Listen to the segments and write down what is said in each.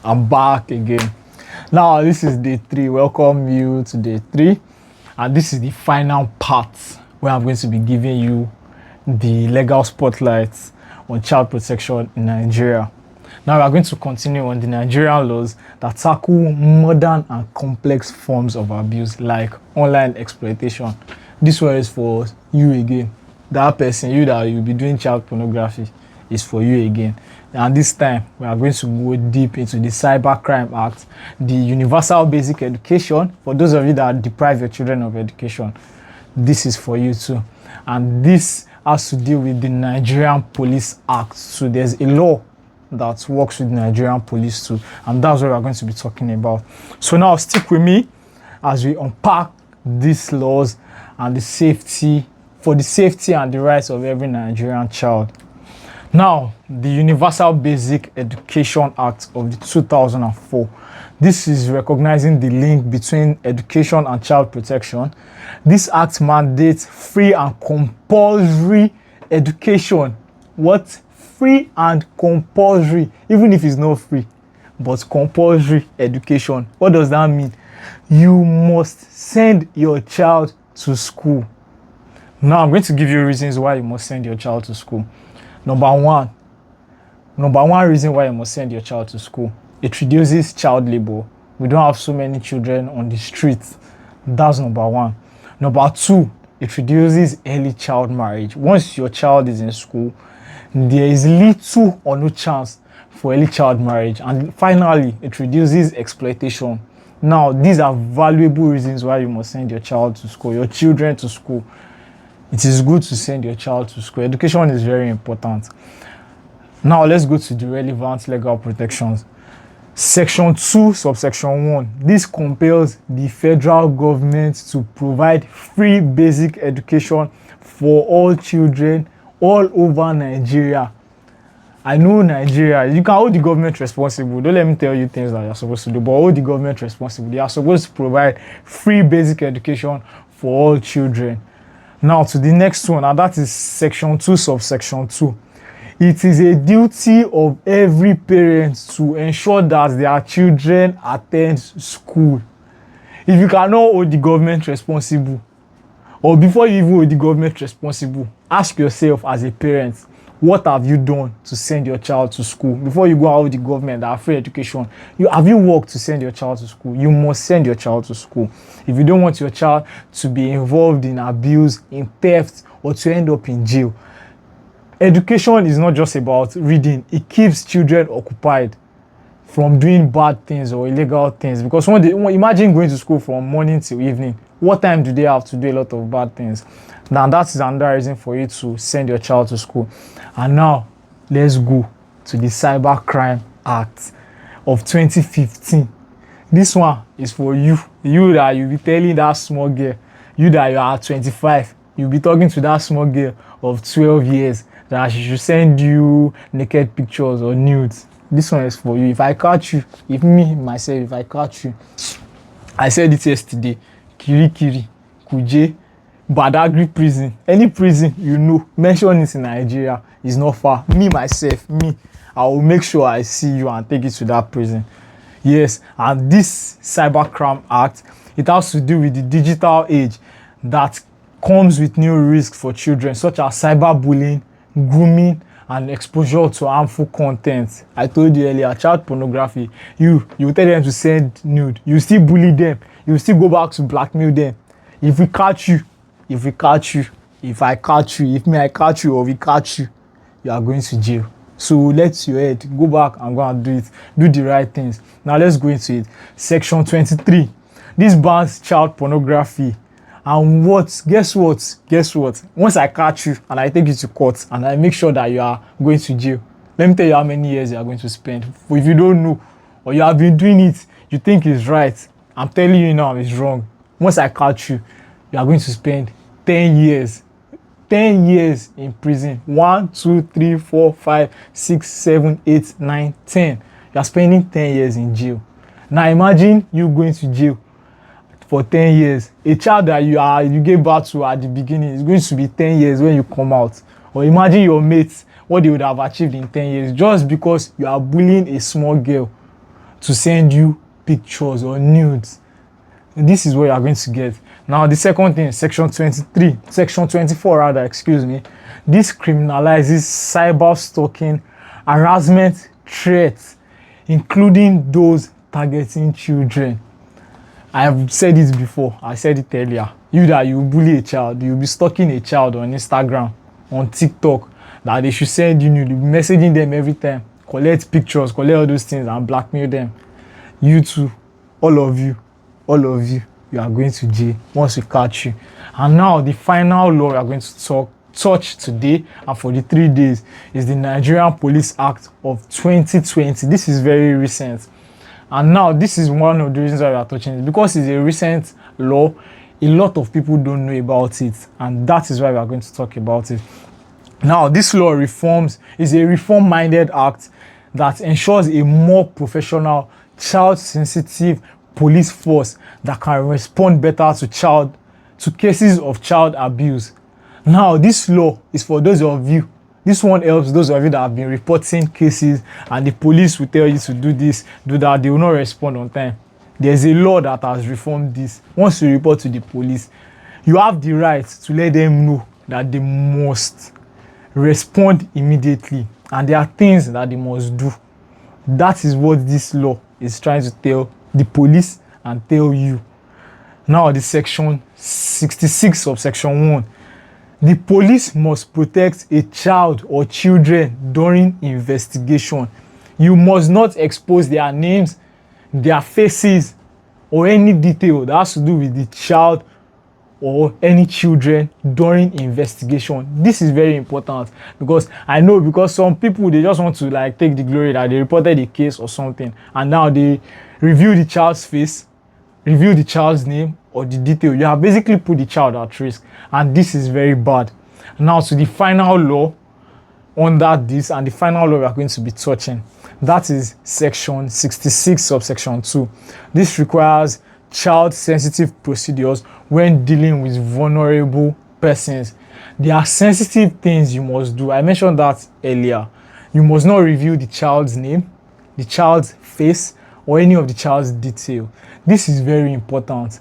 I'm back again. Now, this is day 3. Welcome you to day 3. And this is the final part where I'm going to be giving you the legal spotlight on child protection in Nigeria. Now, we are going to continue on the Nigerian laws that tackle modern and complex forms of abuse like online exploitation. This one is for you again. That person, you that you'll be doing child pornography, is for you again. And this time, we are going to go deep into the Cybercrime Act, the Universal Basic Education. For those of you that deprive your children of education, this is for you too. And this has to deal with the Nigerian Police Act. So there's a law that works with the Nigerian police too. And that's what we're going to be talking about. So now stick with me as we unpack these laws and the safety and the rights of every Nigerian child. Now, the Universal Basic Education Act of the 2004. This is recognizing the link between education and child protection. This act mandates free and compulsory education. What? Free and compulsory, even if it's not free, but compulsory education. What does that mean? You must send your child to school. Now, I'm going to give you reasons why you must send your child to school. Number one reason why you must send your child to school: it reduces child labor. We don't have so many children on the streets. That's number one. Number two, it reduces early child marriage. Once your child is in school, there is little or no chance for early child marriage. And finally, it reduces exploitation. Now, these are valuable reasons why you must send your child to school, your children to school. It is good to send your child to school. Education is very important. Now, let's go to the relevant legal protections. Section 2, subsection 1. This compels the federal government to provide free basic education for all children all over Nigeria. I know Nigeria, you can hold the government responsible. Don't let me tell you things that you're supposed to do, but hold the government responsible. They are supposed to provide free basic education for all children. Now to the next one, and that is section 2, subsection 2. It is a duty of every parent to ensure that their children attend school. If you cannot hold the government responsible, or before you even hold the government responsible, ask yourself as a parent, what have you done to send your child to school? Before you go out with the government that are free education, have you worked to send your child to school? You must send your child to school. If you don't want your child to be involved in abuse, in theft, or to end up in jail, education is not just about reading. It keeps children occupied from doing bad things or illegal things. Because imagine going to school from morning till evening. What time do they have to do a lot of bad things? Now, that is another reason for you to send your child to school. And now, let's go to the Cybercrime Act of 2015. This one is for you. You that you'll be telling that small girl, you that you are 25, you'll be talking to that small girl of 12 years that she should send you naked pictures or nudes. This one is for you. If I catch you, if I catch you, I said it yesterday, Kirikiri, Kuje, Badagry prison, any prison you know, mention it in Nigeria, is not far. I will make sure I see you and take you to that prison. Yes, and this Cybercrime Act, it has to do with the digital age that comes with new risks for children, such as cyberbullying, grooming, and exposure to harmful content. I told you earlier, child pornography, you tell them to send nude, you still bully them, you still go back to blackmail them. If I catch you, I catch you, or we catch you, you are going to jail. So let your head go back and go and do it. Do the right things. Now let's go into it. Section 23. This bans child pornography. And guess what? Once I catch you and I take you to court and I make sure that you are going to jail, let me tell you how many years you are going to spend. If you don't know, or you have been doing it, you think it's right, I'm telling you now it's wrong. Once I catch you, you are going to spend 10 years. 10 years in prison. 1, 2, 3, 4, 5, 6, 7, 8, 9, 10. You are spending 10 years in jail. Now imagine you going to jail for 10 years. A child that you gave birth to at the beginning is going to be 10 years when you come out. Or imagine your mates, what they would have achieved in 10 years just because you are bullying a small girl to send you pictures or nudes. This is what you are going to get. Now, the second thing, section 24 rather, excuse me. This criminalizes cyber stalking, harassment, threats, including those targeting children. I have said it before, I said it earlier. You bully a child, you'll be stalking a child on Instagram, on TikTok, that they should send you, you'll be messaging them every time, collect pictures, collect all those things and blackmail them. You too, all of you, you are going to jail once we catch you. And now the final law we are going to touch today and for the 3 days is the Nigerian Police Act of 2020. This is very recent. And now this is one of the reasons why we are touching it, because it's a recent law. A lot of people don't know about it, and that is why we are going to talk about it. Now, this law is a reform-minded act that ensures a more professional, child-sensitive police force that can respond better to cases of child abuse. Now, this law is for those of you. This one helps those of you that have been reporting cases and the police will tell you to do this, do that. They will not respond on time. There's a law that has reformed this. Once you report to the police, you have the right to let them know that they must respond immediately, and there are things that they must do. That is what this law is trying to tell the police and tell you. Now, the section 66 of section 1. The police must protect a child or children during investigation. You must not expose their names, their faces, or any detail that has to do with the child or any children during investigation. This is very important, because I know, because some people, they just want to like take the glory that they reported a case or something, and now they review the child's face, review the child's name or the detail. You have basically put the child at risk, and this is very bad. Now to the final law under this, and the final law we are going to be touching, that is section 66 subsection 2. This requires child-sensitive procedures when dealing with vulnerable persons. There are sensitive things you must do. I mentioned that earlier. You must not reveal the child's name, the child's face, or any of the child's detail. This is very important.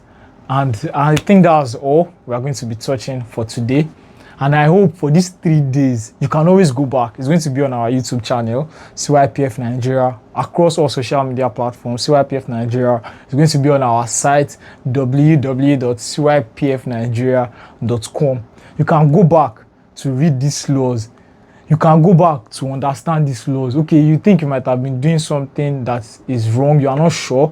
And I think that's all we are going to be touching for today. And I hope for these 3 days, you can always go back. It's going to be on our YouTube channel, CYPF Nigeria, across all social media platforms, CYPF Nigeria. It's going to be on our site, www.cypfnigeria.com. You can go back to read these laws. You can go back to understand these laws. Okay, you think you might have been doing something that is wrong, you are not sure.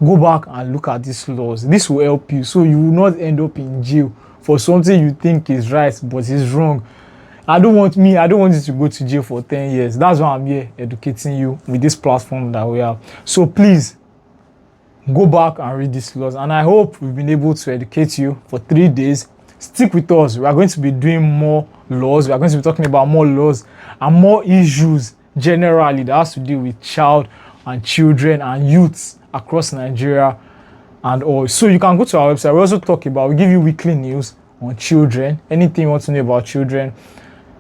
Go back and look at these laws. This will help you, so you will not end up in jail for something you think is right but is wrong. I don't want you to go to jail for 10 years. That's why I'm here educating you with this platform that we have. So please go back and read these laws, and I hope we've been able to educate you for 3 days. Stick with us. We are going to be doing more laws. We are going to be talking about more laws and more issues generally that has to do with child and children and youths across Nigeria and all. So you can go to our website. We give you weekly news on children. Anything you want to know about children,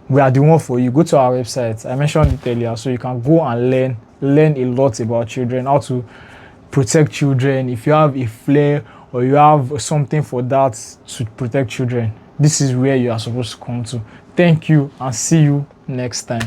we are the one for you. Go to our website. I mentioned it earlier, so you can go and learn a lot about children, how to protect children. If you have a flare or you have something for that to protect children, this is where you are supposed to come to. Thank you, and see you next time.